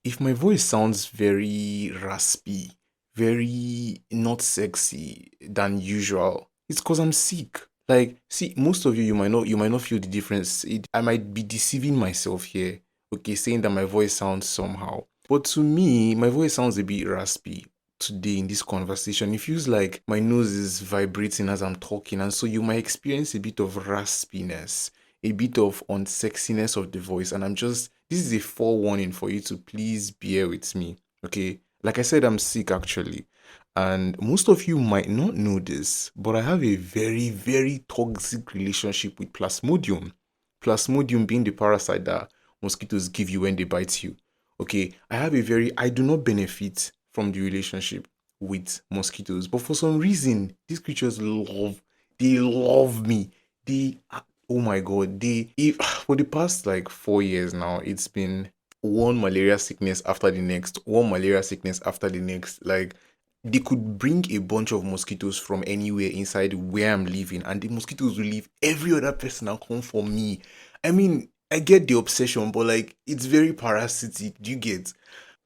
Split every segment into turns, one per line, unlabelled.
if my voice sounds very raspy, very not sexy than usual, it's because I'm sick. Like, see, most of you, you might not feel the difference. I might be deceiving myself here, okay, saying that my voice sounds somehow. But to me, my voice sounds a bit raspy today in this conversation. It feels like my nose is vibrating as I'm talking, and so you might experience a bit of raspiness, a bit of unsexiness of the voice, and this is a forewarning for you to please bear with me. Okay. Like I said, I'm sick actually. And most of you might not know this, but I have a very, very toxic relationship with Plasmodium. Plasmodium being the parasite that mosquitoes give you when they bite you. Okay. I do not benefit from the relationship with mosquitoes, but for some reason, these creatures they love me. They Oh my god, for the past like 4 years now, it's been one malaria sickness after the next, one malaria sickness after the next. Like they could bring a bunch of mosquitoes from anywhere inside where I'm living, and the mosquitoes will leave every other person and come for me. I mean, I get the obsession, but like it's very parasitic. Do you get?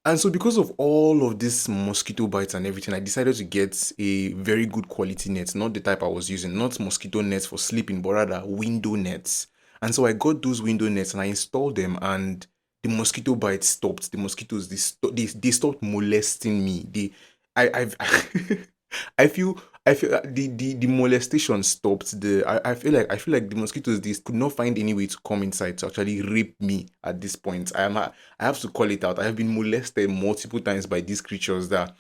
And so, because of all of this mosquito bites and everything, I decided to get a very good quality net, not the type I was using, not mosquito nets for sleeping, but rather window nets. And so, I got those window nets and I installed them, and the mosquito bites stopped. The mosquitoes they stopped molesting me. I've I feel the molestation stopped. I feel like the mosquitoes they could not find any way to come inside to actually rape me at this point. I have to call it out. I have been molested multiple times by these creatures that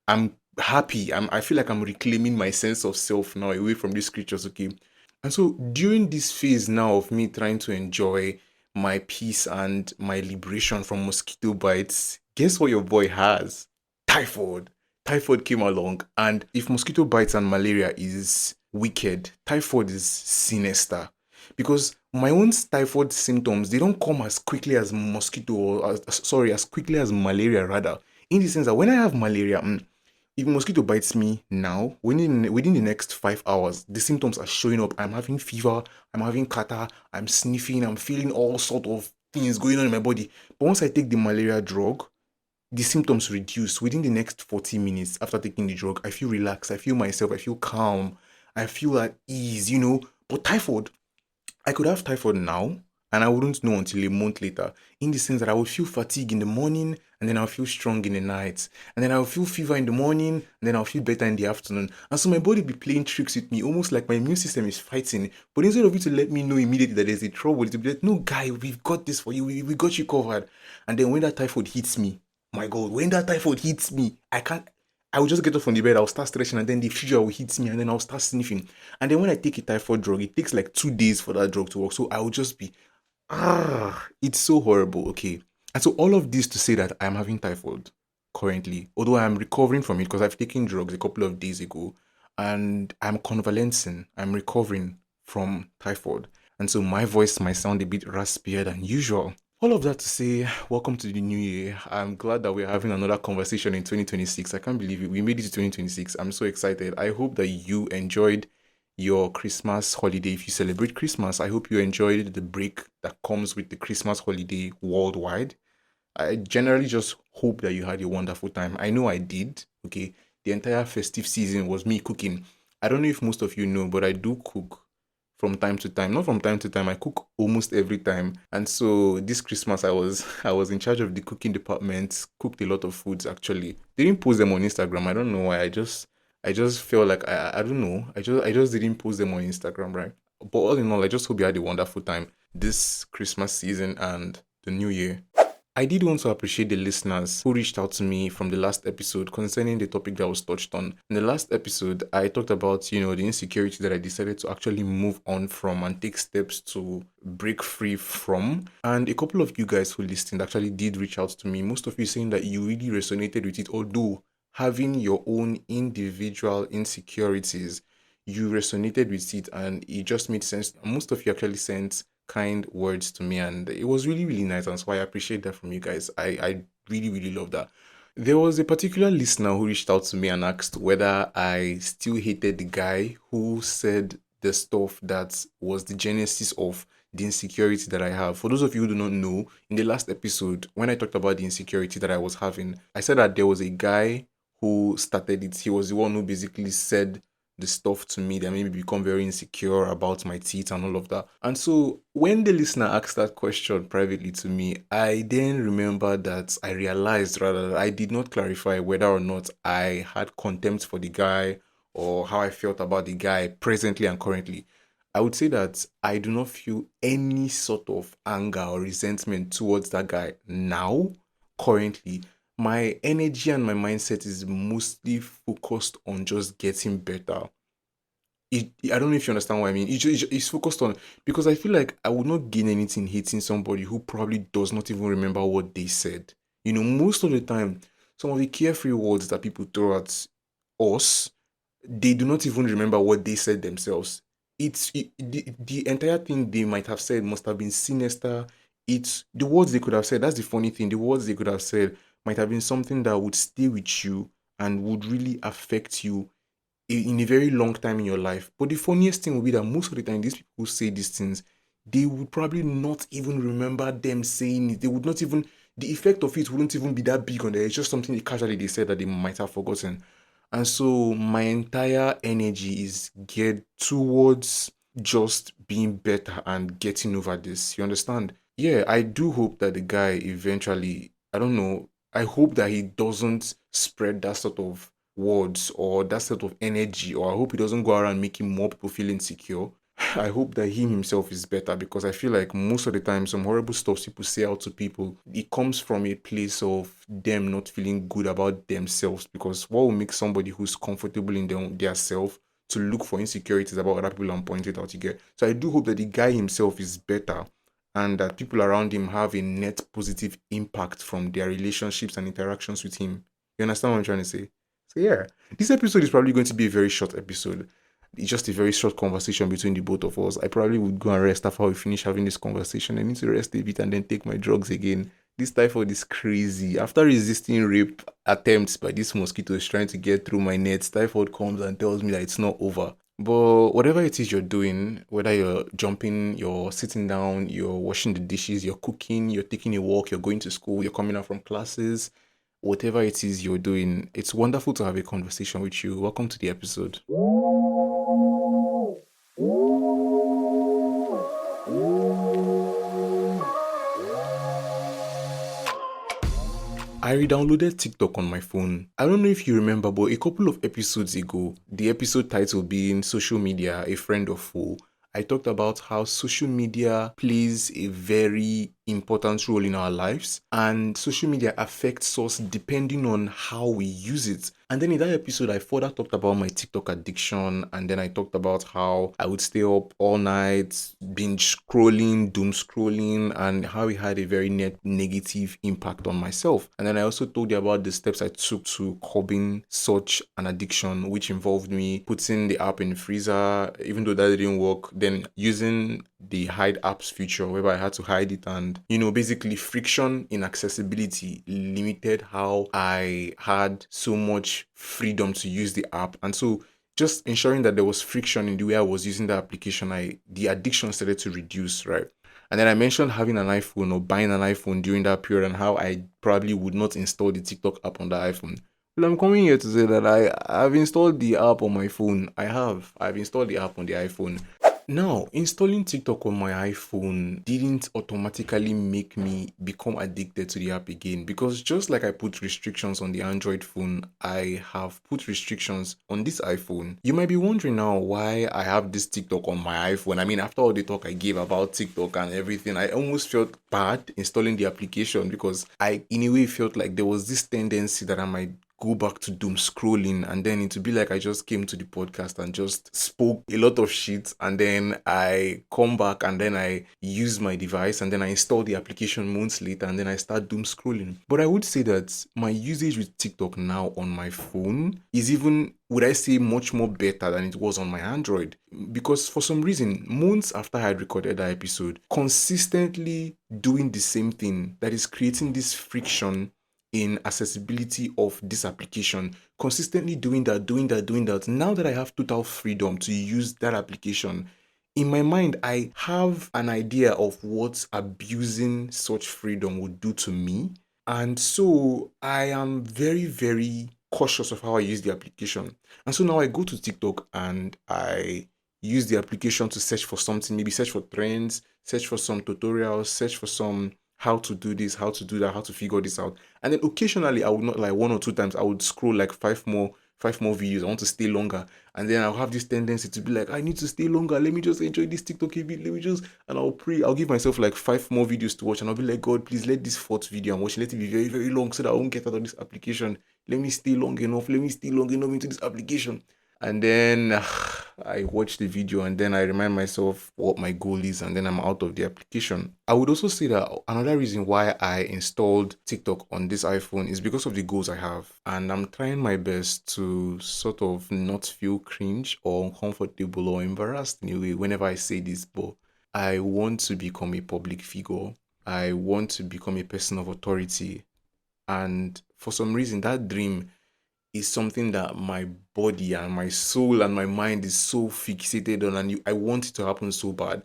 I'm happy. I feel like I'm reclaiming my sense of self now away from these creatures, okay? And so during this phase now of me trying to enjoy my peace and my liberation from mosquito bites, guess what your boy has? Typhoid. Typhoid came along, and if mosquito bites and malaria is wicked, typhoid is sinister. Because my own typhoid symptoms, they don't come as quickly as mosquito, or as quickly as malaria rather. In the sense that when I have malaria, if mosquito bites me now, within the next 5 hours, the symptoms are showing up. I'm having fever, I'm having catarrh, I'm sniffing, I'm feeling all sort of things going on in my body. But once I take the malaria drug, the symptoms reduce within the next 40 minutes after taking the drug. I feel relaxed, I feel myself, I feel calm, I feel at ease. But typhoid, I could have typhoid now and I wouldn't know until a month later, in the sense that I would feel fatigue in the morning and then I'll feel strong in the night. And then I'll feel fever in the morning and then I'll feel better in the afternoon. And so my body be playing tricks with me, almost like my immune system is fighting. But instead of it to let me know immediately that there's a trouble, it will be like, no, guy, we've got this for you. We got you covered. And then when that typhoid hits me, my God, when that typhoid hits me, I will just get up from the bed, I'll start stretching, and then the fever will hit me, and then I'll start sniffing. And then when I take a typhoid drug, it takes like 2 days for that drug to work. So I will just be, it's so horrible. Okay. And so all of this to say that I'm having typhoid currently, although I'm recovering from it because I've taken drugs a couple of days ago and I'm convalescing, I'm recovering from typhoid. And so my voice might sound a bit raspier than usual. All of that to say, welcome to the new year. I'm glad that we're having another conversation in 2026. I can't believe it. We made it to 2026. I'm so excited. I hope that you enjoyed your Christmas holiday. If you celebrate Christmas, I hope you enjoyed the break that comes with the Christmas holiday worldwide. I generally just hope that you had a wonderful time. I know I did. Okay. The entire festive season was me cooking. I don't know if most of you know, but I do cook from time to time. Not from time to time, I cook almost every time. And so this Christmas I was in charge of the cooking department, cooked a lot of foods actually. Didn't post them on Instagram. I don't know why. I just felt like I don't know. I just didn't post them on Instagram, right? But all in all, I just hope you had a wonderful time this Christmas season and the new year. I did want to appreciate the listeners who reached out to me from the last episode concerning the topic that was touched on. In the last episode, I talked about, the insecurity that I decided to actually move on from and take steps to break free from. And a couple of you guys who listened actually did reach out to me. Most of you saying that you really resonated with it, although having your own individual insecurities, you resonated with it and it just made sense. Most of you actually sent kind words to me and it was really really nice, and so I appreciate that from you guys. I really really love that. There was a particular listener who reached out to me and asked whether I still hated the guy who said the stuff that was the genesis of the insecurity that I have. For those of you who do not know, in the last episode, when I talked about the insecurity that I was having, I said that there was a guy who started it. He was the one who basically said the stuff to me that made me become very insecure about my teeth and all of that. And so when the listener asked that question privately to me, I then remember that I realized rather that I did not clarify whether or not I had contempt for the guy or how I felt about the guy presently and currently. I would say that I do not feel any sort of anger or resentment towards that guy now, currently. My energy and my mindset is mostly focused on just getting better. I don't know if you understand what I mean. It's focused on, because I feel like I would not gain anything hating somebody who probably does not even remember what they said. Most of the time, some of the carefree words that people throw at us, they do not even remember what they said themselves. The entire thing they might have said must have been sinister. It's the words they could have said. That's the funny thing. The words they could have said might have been something that would stay with you and would really affect you in a very long time in your life. But the funniest thing will be that most of the time, these people who say these things, they would probably not even remember them saying it. They would not even, the effect of it wouldn't even be that big on them. It's just something casually they said that they might have forgotten. And so my entire energy is geared towards just being better and getting over this. You understand? Yeah, I do hope that the guy eventually, I don't know, I hope that he doesn't spread that sort of words or that sort of energy, or I hope he doesn't go around making more people feel insecure. I hope that he himself is better, because I feel like most of the time some horrible stuff people say out to people, it comes from a place of them not feeling good about themselves. Because what will make somebody who's comfortable in their self to look for insecurities about other people and point it out, you get? So I do hope that the guy himself is better and that people around him have a net positive impact from their relationships and interactions with him. You understand what I'm trying to say? So yeah, this episode is probably going to be a very short episode. It's just a very short conversation between the both of us. I probably would go and rest after we finish having this conversation. I need to rest a bit and then take my drugs again. This typhoid is crazy. After resisting rape attempts by these mosquitoes trying to get through my nets, typhoid comes and tells me that it's not over. But whatever it is you're doing, whether you're jumping, you're sitting down, you're washing the dishes, you're cooking, you're taking a walk, you're going to school, you're coming out from classes, whatever it is you're doing, it's wonderful to have a conversation with you. Welcome to the episode. I re-downloaded TikTok on my phone. I don't know if you remember, but a couple of episodes ago, the episode title being Social Media, a Friend or Foe, I talked about how social media plays a very important role in our lives, and social media affects us depending on how we use it. And then in that episode, I further talked about my TikTok addiction, and then I talked about how I would stay up all night, binge scrolling, doom scrolling, and how it had a very negative impact on myself. And then I also told you about the steps I took to curbing such an addiction, which involved me putting the app in the freezer, even though that didn't work, then using the hide apps feature whereby I had to hide it, and basically friction in accessibility limited how I had so much freedom to use the app. And so just ensuring that there was friction in the way I was using the application, the addiction started to reduce, right? And then I mentioned having an iPhone or buying an iPhone during that period and how I probably would not install the TikTok app on the iPhone. Well, I'm coming here to say that I've installed the app on my phone. I've installed the app on the iPhone. Now, installing TikTok on my iPhone didn't automatically make me become addicted to the app again, because just like I put restrictions on the Android phone, I have put restrictions on this iPhone. You might be wondering now why I have this TikTok on my iPhone. I mean, after all the talk I gave about TikTok and everything, I almost felt bad installing the application, because I, in a way, felt like there was this tendency that I might go back to doom scrolling, and then it would be like I just came to the podcast and just spoke a lot of shit, and then I come back and then I use my device and then I install the application months later and then I start doom scrolling. But I would say that my usage with TikTok now on my phone is even, would I say, much more better than it was on my Android, because for some reason, months after I had recorded that episode, consistently doing the same thing that is creating this friction in accessibility of this application, consistently doing that. Now that I have total freedom to use that application, in my mind, I have an idea of what abusing such freedom would do to me. And so I am very, very cautious of how I use the application. And so now I go to TikTok and I use the application to search for something, maybe search for trends, search for some tutorials, search for some how to do this, how to do that, how to figure this out. And then occasionally I would not like one or two times I would scroll like five more videos. I want to stay longer. And then I'll have this tendency to be like, I need to stay longer. Let me just enjoy this TikTok a bit. Let me just, and I'll pray. I'll give myself like five more videos to watch. And I'll be like, God, please let this fourth video I'm watching, let it be very, very long so that I won't get out of this application. Let me stay long enough. Let me stay long enough into this application. And then I watch the video and then I remind myself what my goal is and then I'm out of the application. I would also say that another reason why I installed TikTok on this iPhone is because of the goals I have. And I'm trying my best to sort of not feel cringe or uncomfortable or embarrassed in a way whenever I say this, but I want to become a public figure. I want to become a person of authority. And for some reason, that dream is something that my body and my soul and my mind is so fixated on, and I want it to happen so bad.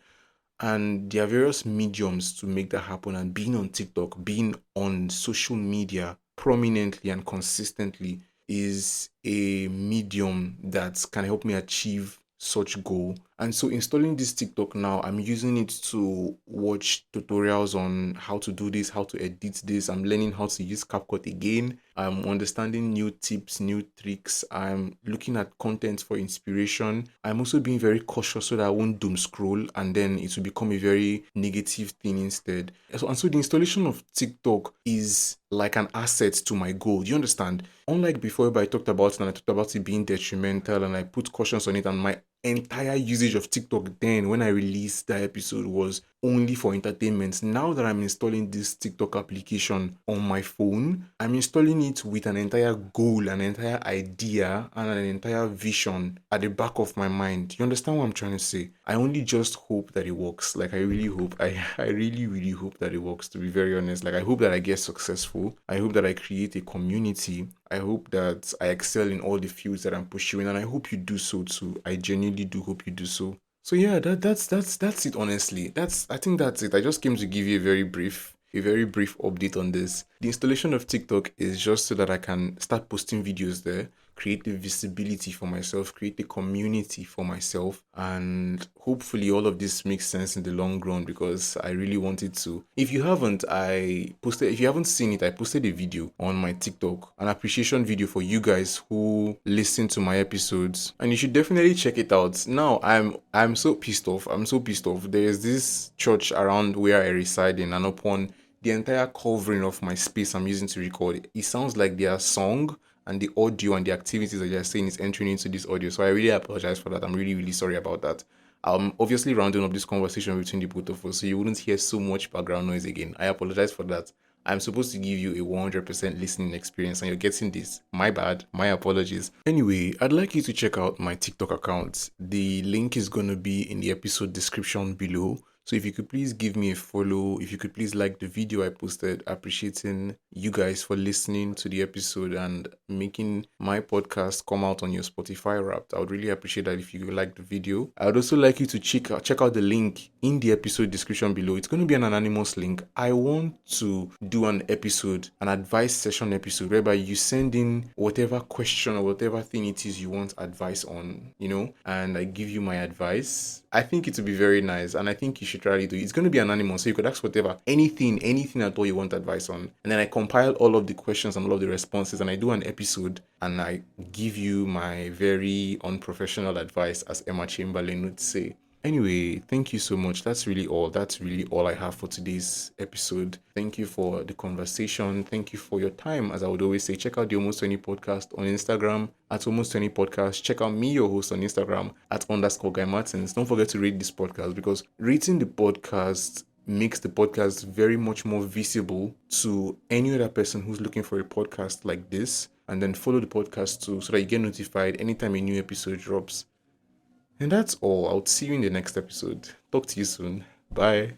And there are various mediums to make that happen. And being on TikTok, being on social media prominently and consistently is a medium that can help me achieve such goal. And so installing this TikTok now, I'm using it to watch tutorials on how to do this, how to edit this. I'm learning how to use CapCut again. I'm understanding new tips, new tricks. I'm looking at content for inspiration. I'm also being very cautious so that I won't doom scroll and then it will become a very negative thing instead. And so the installation of TikTok is like an asset to my goal. Do you understand? Unlike before, where I talked about it and I talked about it being detrimental and I put cautions on it, and my entire usage of TikTok then when I released that episode was only for entertainment. Now that I'm installing this TikTok application on my phone, I'm installing it with an entire goal, an entire idea, and an entire vision at the back of my mind. You understand what I'm trying to say? I only just hope that it works. Like I really hope. I really, really hope that it works, to be very honest. Like I hope that I get successful. I hope that I create a community. I hope that I excel in all the fields that I'm pursuing, and I hope you do so too. I genuinely do hope you do so. So yeah, that's it. Honestly, I think that's it. I just came to give you a very brief update on this. The installation of TikTok is just so that I can start posting videos there, create the visibility for myself, create the community for myself, and hopefully all of this makes sense in the long run because I really wanted to. If you haven't seen it, I posted a video on my TikTok, an appreciation video for you guys who listen to my episodes, and you should definitely check it out. Now I'm so pissed off. I'm so pissed off. There is this church around where I reside in, and upon the entire covering of my space I'm using to record, it sounds like their song and the audio and the activities that you're saying is entering into this audio. So I really apologize for that. I'm really, really sorry about that. I'm obviously rounding up this conversation between the both of us, so you wouldn't hear so much background noise again. I apologize for that. I'm supposed to give you a 100% listening experience and you're getting this. My bad. My apologies. Anyway, I'd like you to check out my TikTok account. The link is going to be in the episode description below. So if you could please give me a follow, if you could please like the video I posted, appreciating you guys for listening to the episode and making my podcast come out on your Spotify Wrapped. I would really appreciate that if you like the video. I would also like you to check out the link in the episode description below. It's going to be an anonymous link. I want to do an advice session episode, whereby you send in whatever question or whatever thing it is you want advice on, and I give you my advice. I think it would be very nice, and I think you should try to do it. It's going to be anonymous, so you could ask whatever, anything at all you want advice on. And then I compile all of the questions and all of the responses, and I do an episode, and I give you my very unprofessional advice, as Emma Chamberlain would say. Anyway, thank you so much. That's really all I have for today's episode. Thank you for the conversation. Thank you for your time. As I would always say, check out the Almost 20 podcast on Instagram at Almost 20 podcast. Check out me, your host, on Instagram at _Guy Martins. Don't forget to rate this podcast, because rating the podcast makes the podcast very much more visible to any other person who's looking for a podcast like this. And then follow the podcast too, so that you get notified anytime a new episode drops. And that's all. I'll see you in the next episode. Talk to you soon. Bye.